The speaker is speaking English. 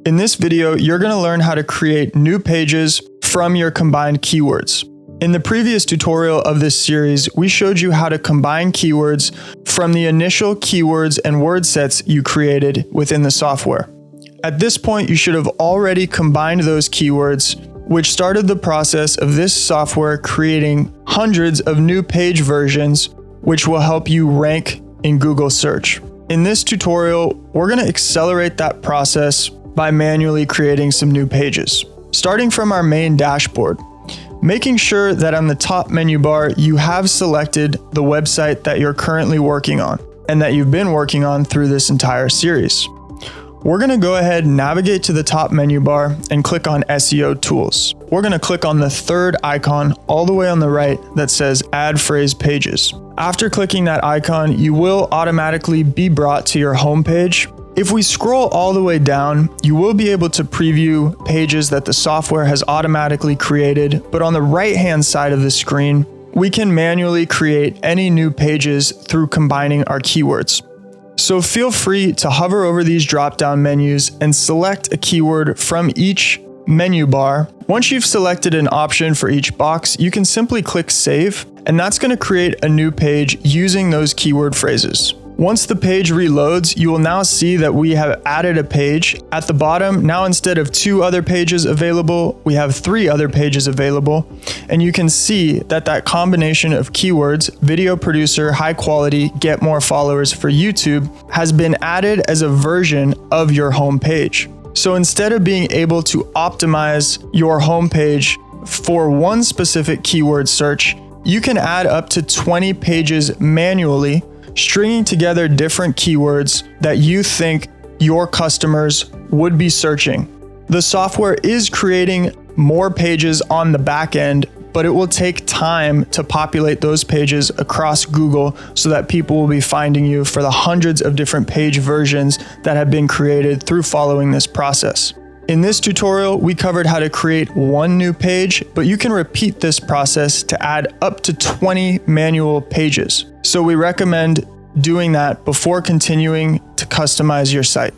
In this video, you're going to learn how to create new pages from your combined keywords. In the previous tutorial of this series, we showed you how to combine keywords from the initial keywords and word sets you created within the software. At this point, you should have already combined those keywords, which started the process of this software creating hundreds of new page versions, which will help you rank in Google search. In this tutorial, we're going to accelerate that process by manually creating some new pages. Starting from our main dashboard, making sure that on the top menu bar, you have selected the website that you're currently working on and that you've been working on through this entire series. We're going to go ahead and navigate to the top menu bar and click on SEO tools. We're going to click on the third icon all the way on the right that says add phrase pages. After clicking that icon, you will automatically be brought to your home page. If we scroll all the way down, you will be able to preview pages that the software has automatically created, but on the right-hand side of the screen, we can manually create any new pages through combining our keywords. So feel free to hover over these drop-down menus and select a keyword from each menu bar. Once you've selected an option for each box, you can simply click Save, and that's going to create a new page using those keyword phrases. Once the page reloads, you will now see that we have added a page. At the bottom, now instead of 2 other pages available, we have 3 other pages available. And you can see that that combination of keywords, video producer, high quality, get more followers for YouTube, has been added as a version of your home page. So instead of being able to optimize your home page for one specific keyword search, you can add up to 20 pages manually, stringing together different keywords that you think your customers would be searching. The software is creating more pages on the back end, but it will take time to populate those pages across Google so that people will be finding you for the hundreds of different page versions that have been created through following this process. In this tutorial, we covered how to create one new page, but you can repeat this process to add up to 20 manual pages. So we recommend doing that before continuing to customize your site.